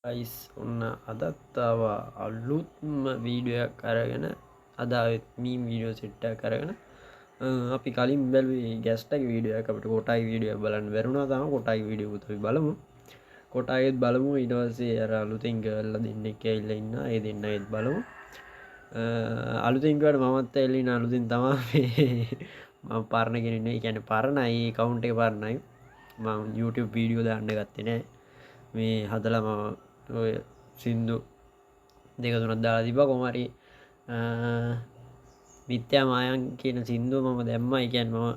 Guys ඔන්න අදත් ආවා අලුත්ම වීඩියෝ එකක් අරගෙන අද ආවෙත් මීම් වීඩියෝ සෙට් එකක් අරගෙන අපි කලින් බැලුවේ ගැස්ට් එක වීඩියෝ එක අපිට කොටයි වීඩියෝ එක බලන්න බැරුණා තාම කොටයි වීඩියෝ එක අපි බලමු කොටයිත් බලමු ඊට පස්සේ අර අලුතෙන් ගර්ල්ලා දෙන්නෙක් ඇවිල්ලා ඉන්නා ඒ දෙන්නයිත් බලමු අලුතෙන් ගියාට මමත් ඇවිල්ලා ඉන්න අලුතෙන් තමයි මම පරණ කෙනෙක් නෙවෙයි කියන්නේ පරණයි account එක පරණයි මම YouTube වීඩියෝ දාන්න ගත්තේ නෑ මේ හදලා මම ඔය සින්දු දෙක තුනක් දාලා තිබ්බා කොහොම හරි මිත්‍යා මායන් කියන සින්දුව මම දැම්මා. ඒ කියන්නේ මම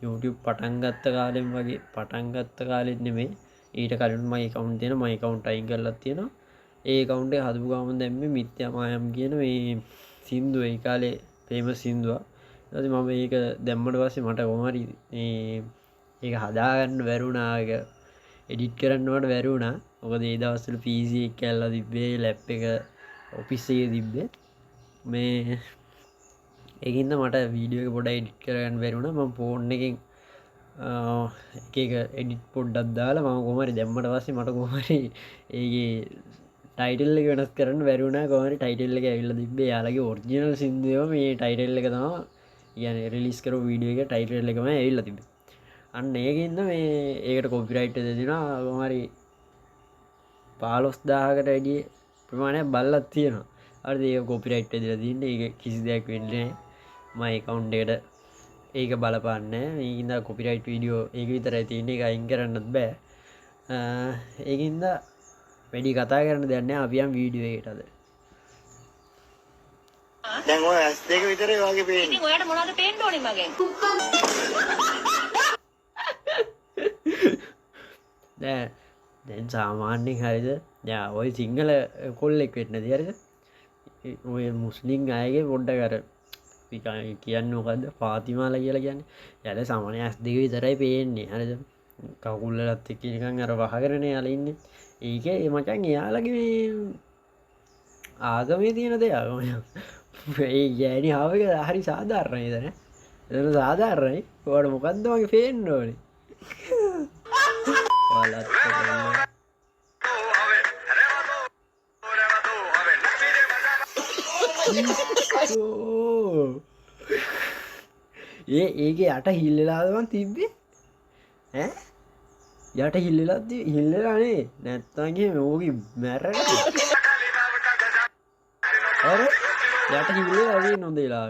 YouTube පටන් ගත්ත කාලෙම වගේ පටන් ගත්ත කාලෙත් නෙමෙයි ඊට කලින් මගේ account තියෙනවා මගේ account අයින් කරලා තියෙනවා. ඒ account එක හදපු ගමන් දැම්මේ මිත්‍යා මායම් කියන මේ සින්දුව. ඒ කාලේ famous සින්දුවක්. ඊට පස්සේ මම මේක දැම්මට පස්සේ මට කොහොම හරි ඒක හදාගන්න බැරුණා. ඒක එඩිට් කරන්න මට බැරි වුණා. මොකද ඒ දවස්වල PC එක කැල්ලා තිබ්බේ ලැප් එක ඔෆිස් එකේ තිබ්බේ. මේ ඒකින්ද මට වීඩියෝ එක පොඩ්ඩක් එඩිට් කරගන්න බැරි වුණා. මම ෆෝන් එකෙන් එක එඩිට් පොඩ්ඩක් දාලා මම කොහොම හරි දැම්මට පස්සේ මට කොහොම හරි ඒකේ ටයිටල් එක වෙනස් කරන්න බැරි වුණා. කොහොම හරි ටයිටල් එක ඇවිල්ලා තිබ්බේ යාළගේ ඔරිජිනල් සින්දුවේම මේ ටයිටල් එක තමයි කියන්නේ රිලීස් කරපු වීඩියෝ එකේ ටයිටල් එකම ඇවිල්ලා තිබ්බේ. අන්න ඒකින්ද මේ ඒකට කොපිරයිට් දෙනවා කොහොම හරි 15000කට වැඩි ප්‍රමාණයක් බලලා තියෙනවා. හරිද ඒක කොපිරයිට් දෙලා තින්නේ. ඒක කිසි දෙයක් වෙන්නේ නැහැ. මම account එකට ඒක බලපාන්නේ නැහැ. මේකින්ද කොපිරයිට් වීඩියෝ ඒක විතරයි තියෙන්නේ. ඒක අයින් කරන්නත් බෑ. ඒකින්ද වැඩි කතා කරන්න දෙයක් නැහැ. අපි යම් වීඩියෝ එකකට අද. දැන් ඔය S2 විතරේ වගේ පේන්නේ. ඉතින් ඔයාලට මොනවද පේන්න ඕනේ මගෙන්? දැන් සාමාන්‍යයෙන් හරිද දැන් ඔය සිංහල කොල්ලෙක් වෙන්නේ නැති හරිද ඔය මුස්ලිම් අයගේ පොඩ්ඩක් අර කියන්නේ මොකද්ද ෆාතිමාලා කියලා කියන්නේ යාළ සාමාන්‍ය S2 විතරයි පේන්නේ හරිද කකුල්ලලත් එක්ක නිකන් අර වහගෙන යාළ ඉන්නේ ඒකේ මචං එයාලගේ මේ ආගමේ තියෙන දෙයක් ඒ ගෑණි ආව එක හරි සාධාරණයි නේද නේ සාධාරණයි ඔයාලට මොකද්ද වගේ පේන්න ඕනේ ඒගේ යට හිල්ලලාදවන් තිබ්බේ ඈ යට හිල්ලලත් හිල්ලලානේ නැත්තන්ගේ මෝගි මැරට අර යට හිල්ල වගේ නොදේලා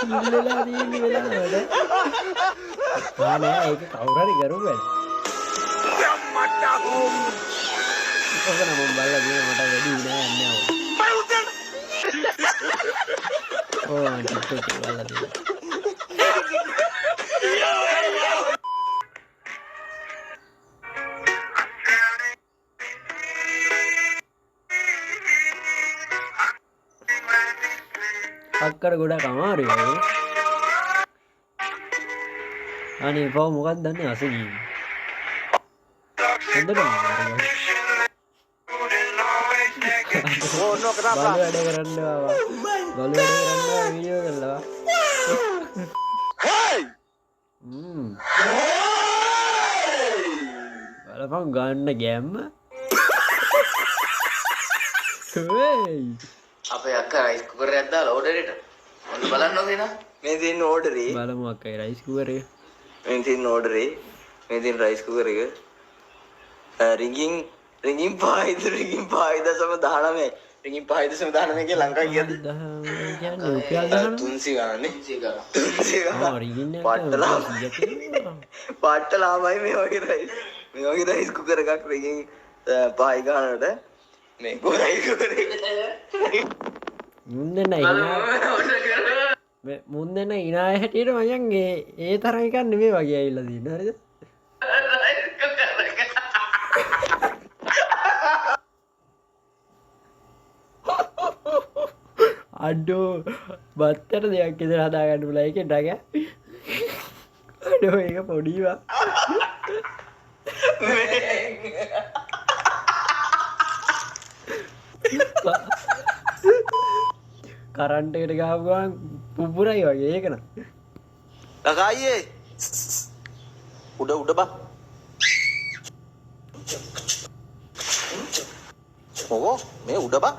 හිල්ලලා තියෙන්නේ වෙලාවට නෑ ඒක කවුරු හරි කරු බෑ ඔක නම් මම බලලා දින මට වැඩි නෑ යන්නේ ඕ ටික්ටොක් එක බලලා දින අක්කර ගොඩක් අමාරුයි වගේ අනේ පව මොකක්ද දන්නේ අසගී හොඳට අමාරුයි ඕනෝ කරා බලු වැඩ කරන්න ආවා බලු වැඩ කරන්න වීඩියෝ කරලා බලපන් ගන්න ගැම්ම අපේ අක්කා රයිස් කුකර් එකක් දාලා ඕඩර් එකට ඔන්න බලන්න ඕනේ නා මේ තියෙන ඕඩරේ බලමු අක්කයි රයිස් කුකර් එක මේ තියෙන ඕඩරේ මේ තියෙන රයිස් කුකර් එක රින්ගින් 5.19 රින්ගින් 5.19 කියලා ලංකාව කියද කියන්නේ රුපියල් ගන්න 300 ගානේ 300 පාට්ට ලාභයි මේ වගේ රයිස් කුකර් එකක් රින්ගින් 5 ගානට මේ රයිස් කුකර් එක මුන්දන්න ඉනාය හැටියට මයන් ඒ තරම් එකක් නෙමෙයි වගේ ඇවිල්ලා තියෙන්නේ හරිද අඩෝ බත්තර දෙයක් ඉදර හදාගන්න පුලා එක ඩග අඩෝ ඒක පොඩීවා කරන්ටකට ගාපුවාන් පුපුරයි වගේ ඒකන ලකා අයියේ උඩ බා ඕකෝ මේ උඩ බා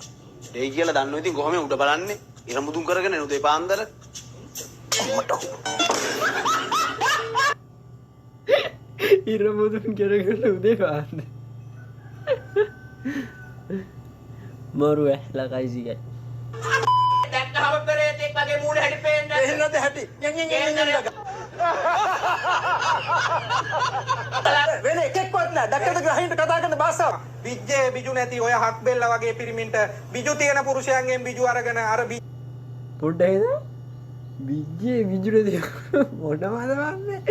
දෙයි කියලා දන්නෝ ඉතින් කොහොම උඩ බලන්නේ ඉර මුදුන් කරගෙන නුදේ පාන්දර අම්මට ඉර මුදුන් කරගෙන උදේ පාන්දර මරු ලකයි සිකයි දැක්කහම පෙරේතෙක් වගේ මූණ හැටි පේන්න එහෙන්නද හැටි වෙන එකෙක්වත් නෑ දැක්කද ග්‍රහින්ට කතා කරන භාෂාව බිජ්ජේ බිජු නැති ඔය හක් බෙල්ල වගේ පිරිමින්ට බිජු තියෙන පුරුෂයන්ගෙන් බිජු අරගෙන අර පොඩ්ඩයිද බිජ්ජේ විජුරද මොනවද වන්නේ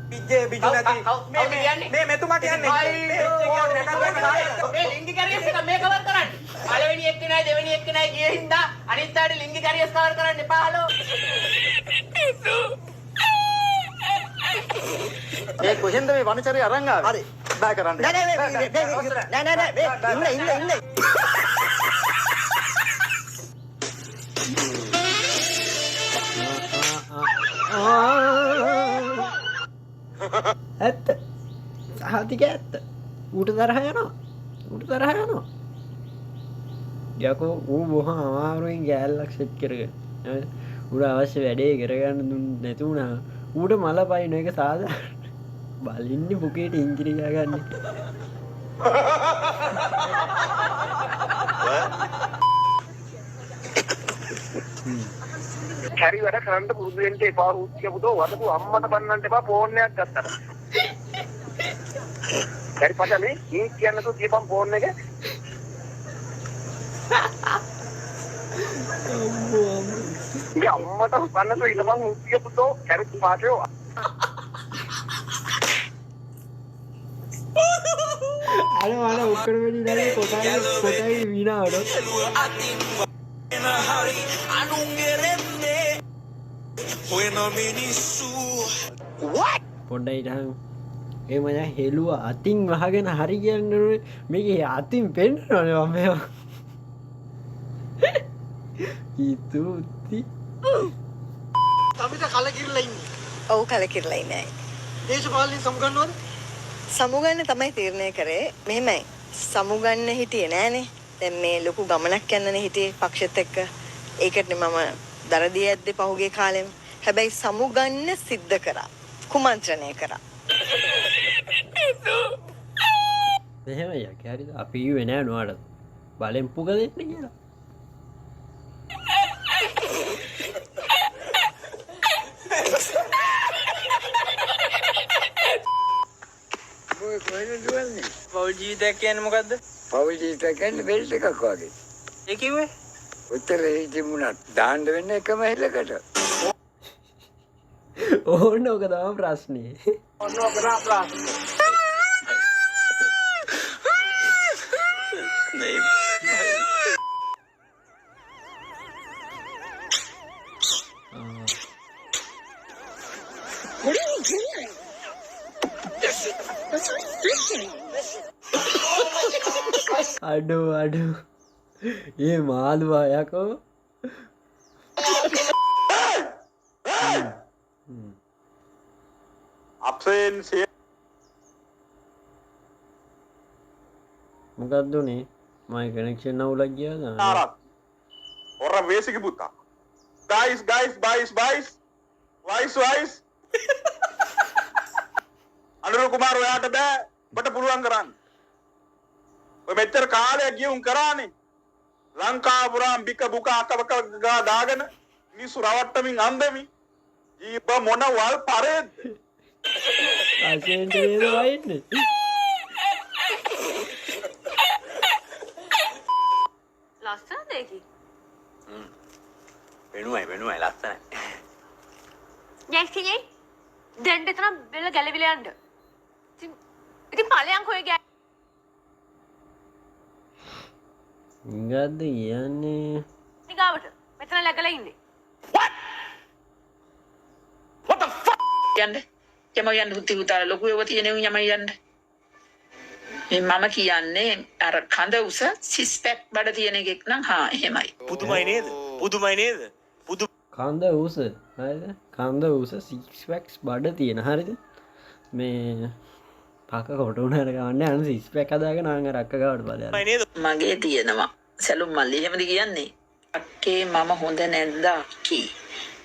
බිජ්ජේ බිජු නැති මේ මෙතුමා කියන්නේ මේ ලිංගික කැරියස් එක මේ කවර් කරන්න. පළවෙනි එක්කෙනයි දෙවෙනි එක්කෙනයි ගියේ හින්දා අනිත් අයට ලිංගික කැරියස් කවර් කරන්න එපා හලෝ. මේ කොහෙන්ද මේ වනචරය අරන් ආවේ හරි බෑ කරන්න නෑ ඉන්න ඇත්ත සහතික ඇත්ත ඌට තරහ යනවා යකෝ ඌ බොහොම අමාරුවෙන් ගෑල්ලක් සෙට් කරගෙන උට අවශ්‍ය වැඩේ කරගන්න දුන්න නැතුුණා ඌට මල පයින එක සාධාරණ බලින්න පුකේට ඉංගිරියා ගන්න කැරි වැඩ කරන්න පුරුදු වෙන්න එපා රුචිය පුතෝ වදපු අම්මට බන්නන්න එපා ෆෝන් එකක් ගත්තට කැරි පටලේ කී කියන්න තු දීපම් ෆෝන් එක ඉතින් අම්මට බන්නත ඉතපන් රුචිය පුතෝ කැරි පාටෝ අර ඔක්කොම වෙන්නේ කොටයි විනාවට පොඩ්ඩයිටහන් ඒ මය හෙළුව අතින් වහගෙන හරි කියන්න මේක අතින් පෙන්න්න නොනවා මෙවා ඉතුති තමිට කලකිරලා ඉන්නේ ඔව් කලකිරලා ඉන්නේ දේශපාලනේ සමුගන්නවද සමුගන්න තමයි තීරණය කරේ මෙහෙමයි සමුගන්න හිටියේ නෑනේ දැන් මේ ලොකු ගමනක් යන්නනේ හිටියේ පක්ෂෙත් එක්ක ඒකට මම දරදී ඇද්දේ පහුගිය කාලෙම හැබැයි සමුගන්න සිද්ධ කරා කුමන්ත්‍රණය කරා මෙහෙම යක් හරිද අපි ඉුවේ නෑ නෝට බලෙන් පුග දෙන්න කියලා පෞල් ජීවිතයක් කියන්නේ මොකද්ද පෞල් ජීවිතයක් කියන්නේ බෙල්ට් එකක් වගේ. ඒ කිව්වේ උත්තරේ තිබුණත් දාන්න වෙන එකම හෙලකට. ඕන්න ඕක තමයි ප්‍රශ්නේ. ඔන්න ඔක තමයි ප්‍රශ්නේ අඩු ඒ මාළුවා යකෝ අප්සෙන් මොකක්දුනේ මයි කනෙක්ෂන් අවුලක් ගියාද ඔර වේසික පුතා guys අනුර කුමාර ඔයාට බෑ ඔබට පුළුවන් කරන්න ඔය මෙච්චර කාලයක් ගියුම් කරානේ ලංකාපුරාම් බික බුක අකවක ගා දාගෙන මිනිස්සු රවට්ටමින් අන්දමි ජීබ මොන වල් පරේද්ද අසෙන්ට වේද වයින්නේ ලස්සනද ඒකි වෙනුවයි ලස්සනයි යැක්සිනේ දැන් දෙතන බෙල්ල ගැලවිලා යන්න ඉතින් ඵලයන් කොහෙ ගෑ ඉංගද්ද කියන්නේ නිගාවට මෙතන läගලා ඉන්නේ යන්න යම හුති උතාර ලොකු ඒවා තියෙන යම යන්න මේ මම කියන්නේ අර කඳ උස සිස් පැක් බඩ තියෙන එකෙක් නම් හා එහෙමයි පුදුමයි නේද කන්ද උස හරිද කන්ද උස සික්ස්පැක්ස් බඩ තියෙන හරිද මේ පක කොට උනට ගන්න අන සිස්පැක් අදාග නාග රක්ක ගවට බල මගේ තියෙනවා සැලුම් මල්ලි එහෙමද කියන්නේ අක්කේ මම හොඳ නැද්ද අක්කී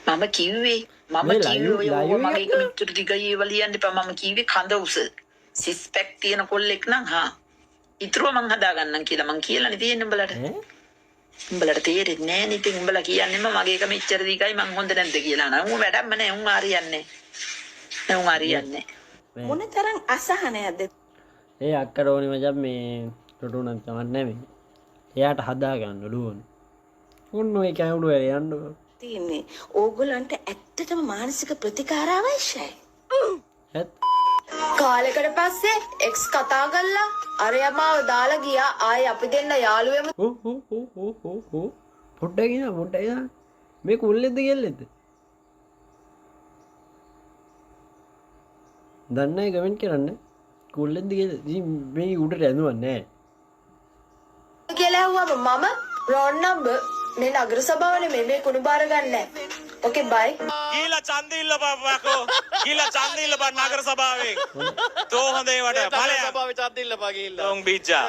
මම කිව්වේ මම කිව්වේ ඔය මගේ එක මිතුරු ටිකයි ඒව ලියන්න එපා මම කිව්වේ කඳ උස සිස්පැක් තියෙන කොල්ලෙක් නම් හා ඉතුරුව මං හදා ගන්නම් කියලා මං කියලානේ තියෙන්නේ උඹලට උඹලට තේරෙන්නේ නැහැ නේ ඉතින් උඹලා කියන්නේම මගේ එක මෙච්චර දීකයි මං හොඳ නැද්ද කියලා නෑ උන් වැඩක්ම නෑ උන් හරියන්නේ නෑ උන් හරියන්නේ මොන තරම් අසහනයක්ද ඒ අක්කට ඕනි මචං මේ ටොටුනක් තමන්නේ මේ එයාට හදා ගන්න ලුවන් ඔන්න ඔය කැවුඩු වෙලා යන්න තියෙන්නේ ඕගොල්ලන්ට ඇත්තටම මානසික ප්‍රතිකාර අවශ්‍යයි කාලෙකට පස්සේ එක්ස් කතා කරලා අරයා මාව දාලා ගියා ආයේ අපි දෙන්න යාළු වෙමු පොඩ්ඩකින මේ කුල්ලෙද්ද කෙල්ලෙද්ද දන්නයි කමෙන්ට් කරන්න කුල්ලෙද්ද මේ උඩට ඇඳුවන්නේ කියලා ඇහුවම මම රෝන් නම්බර් මේ නගර සභාවනේ මේ කුණු බාර ගන්නෑ ඕකේ බයි ගිහිල්ලා ඡන්ද ඉල්ලපන්කෝ ගිහිල්ලා ඡන්ද ඉල්ලපන් නගර සභාවෙන් තෝ හොඳ ඒවට ඵලයක් සභාවේ ඡන්ද ඉල්ලපන් ගිහිල්ලා ඩොං බීජා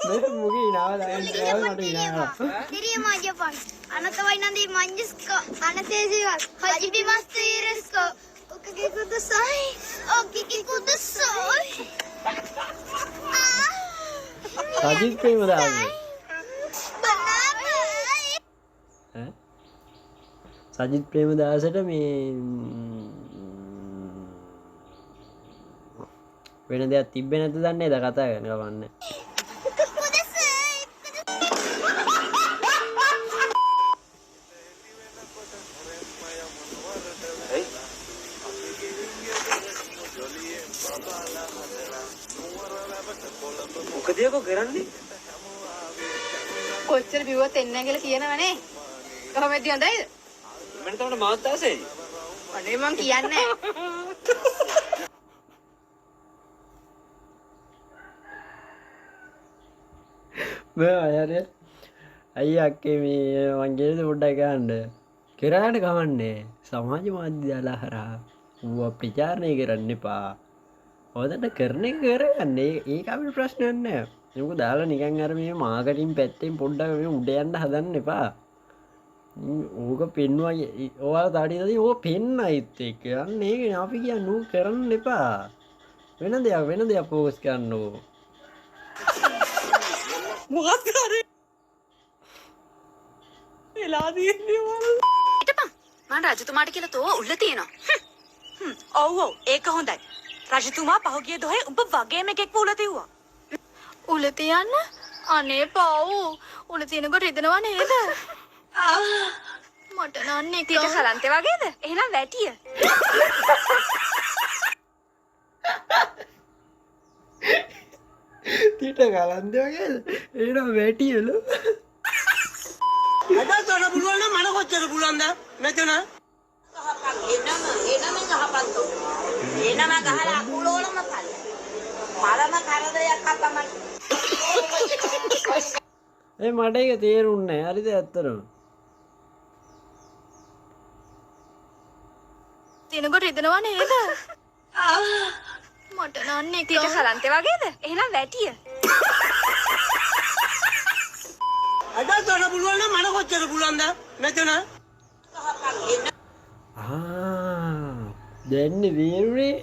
මේ මුගේ නාවලා මට ඉනවා Quería más Japón. Anata vainandi manjisko. Anatesiwas. Hajibi mastiresko. Okiki kudasai. Okiki kudasai. Sajith Premadasa Sajith ප්‍රේමදාසට මේ වෙන දෙයක් තිබ්බේ නැද්ද දන්නේ ද කතා කරන ගමන්න මොකදයකෝ කරන්නේ කොච්චර බිව්වත් එන්නේ නැහැ කියලා කියනවනේ. කොහොමද හොඳයිද? මම තමයි මාත් ආසයි. අනේ මං කියන්නේ. අයර අයි අක්කේ මේ වංගේද පොඩ්ඩක් ගන්න කරාට කමන්නේ සමාජ මාධ්‍ය දාලා හරහා ඌව ප්‍රචාරණය කරන්න එපා හොදට කරන එක කරගන්නේ ඒක අපිට ප්‍රශ්නයක් නෑ ඒක දාලා නිකන් අර මේ මාකටිං පැත්තෙන් පොඩ්ඩක් මේ උඩ යන්න හදන්න එපා ඕක පෙන්නවා ඔයාලා තාඩියදී ඕක පෙන්නයිත් එක්ක යන්න ඒක අපි කියන්නේ ඌ කරන්න එපා වෙන දෙයක් ફોකස් කරන්න ඕ මොකක්ද කරේ එලා දින්නේ වල හිටපන්. මම රජතුමාට කියලා තෝ උල්ල තියෙනවා. ඔව් ඒක හොඳයි රජතුමා පහුගිය දොහේ උඹ වගේම එකෙක්ව උල තියුවා උල තියන්න? අනේ පව්. උල තියනකොට රිදෙනවා නේද? මට නම් එක ඊට කලන්තේ වගේද එහෙනම් වැටිය තිට කලන්ද වගේ ඒනම් වැටියලු අද තොර පුළුවන් නම් මට කොච්චර පුළුවන්ද මෙතන එනම ගහපන්තෝ එනම ගහලා අකුලෝලම පල්ල මලම කරදයක් අපමණ ඒ මට එක තේරුන්නේ නැහැ හරිද ඇත්තටම තියනකොට රිදෙනවා නේද? මට නම් එක ඊට කලන්තේ වගේද එහෙනම් වැටිය අද තොර පුළුවන් නම් මට කොච්චර පුළුවන්ද මෙතන දැන්න වේරුනේ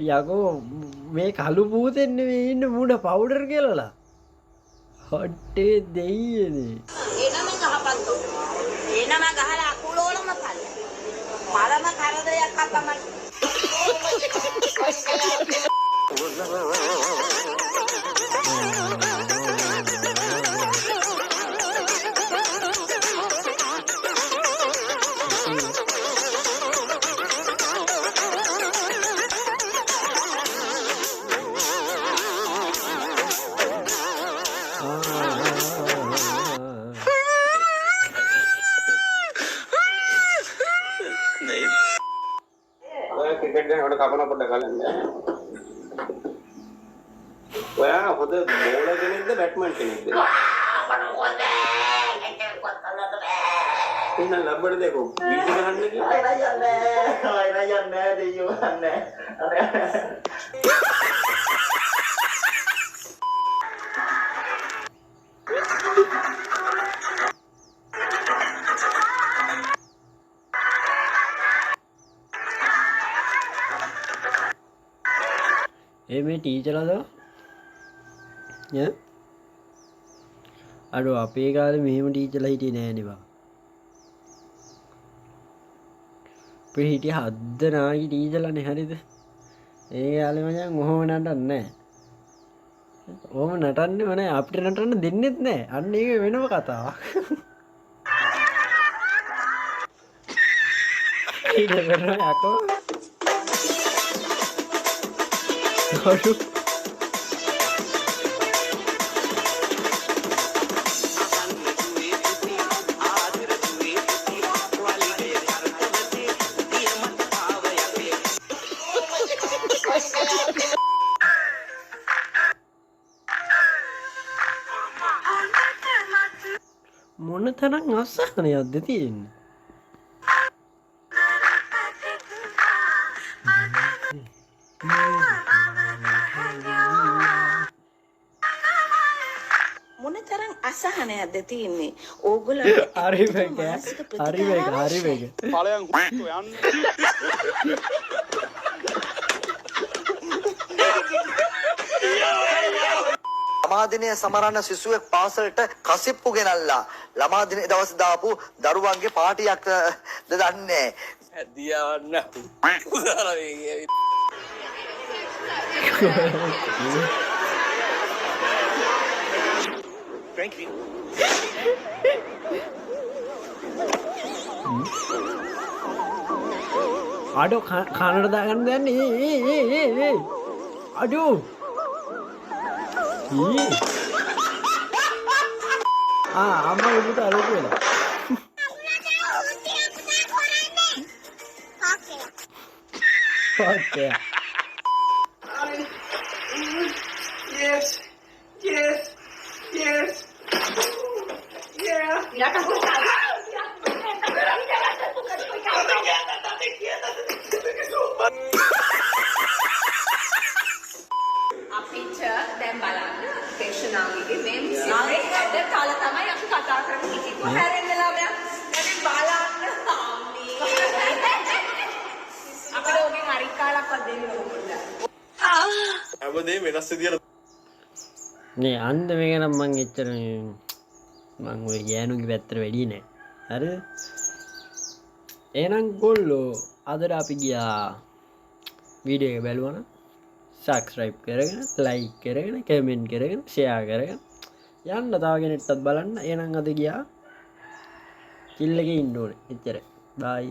යකෝ මේ කළු පූතෙන් නෙවෙයි ඉන්න මුඩ පවුඩර් කියලා හොට්ටේ දෙයියනේ එනම ගහපන්තෝ එනම ගහලා අකුලෝලම පල්ල මලම කරදයක් අපමණ ක්‍රිකට් ගැන හොඳ කපන පොඩ්ඩක් ගලන්න. ඔයා හොඳ බෝලර් කෙනෙක්ද බැට්මන් කෙනෙක්ද? එහෙනම් ලබ්බඩ දෙකෝ වීඩියෝ ගහන්න කියලා. යන්නේ දෙයියෝ යන්නේ. මේ ටීචරද අඩු අපේ කාලේ මෙහෙම ටීචර්ලා හිටියේ නෑ නේ අපේ හිටිය හද්ද නාගි ටීචර්ලානේ හරිද ඒ කාලේ මචං ඔහොම නටන්නේ නෑ ඔහොම නටන්නේම නෑ අපිට නටන්න දෙන්නෙත් නෑ අන්න ඒක වෙනම කතාවක් ඊට කරනවා යකෝ අඩු මොන තරම් අසහනයක්ද තියෙන්නේ මොන තරම් අසහනයක්ද තියෙන්නේ ඕගොල්ලෝ හරි මේක ඵලයන් යන්න ළමාදිනය සමරන්න සිසුවෙක් පාසලට කසිප්පු ගෙනල්ලා ළමාදිනය දවස් දාපු දරුවන්ගේ පාටියක් ද දන්නේ ඇදියවන්න උදාර වේගය අඩු කනට දාගන්න දන්නේ අඩු අම්ම උඹට අලුත් වෙලා Okay. Yes. අපිට දැන් බලන්න පේෂනාවගේ මේ සිද්දේ හැද කාල තමයි අපි කතා කරන්නේ කිව්ව හැරෙන්න ළමයා දැන් බලන්න අම්මී අපිට ඔගේ හරි කාලක්වත් දෙන්න ඕනේ හැමදේම වෙනස් විදියට නේ අන්ද මේක නම් මං එච්චර මං ඔය ගෑනුගේ පැත්තට වැඩි නෑ හරිද එහෙනම් ගොල්ලෝ අදට අපි ගියා වීඩියෝ එක බැලුවනම් subscribe කරගෙන like කරගෙන comment කරගෙන share කරගෙන යන්න තව කෙනෙක්ටත් බලන්න එහෙනම් අද ගියා කිල් එකේ ඉන්න ඕනේ එච්චරයි bye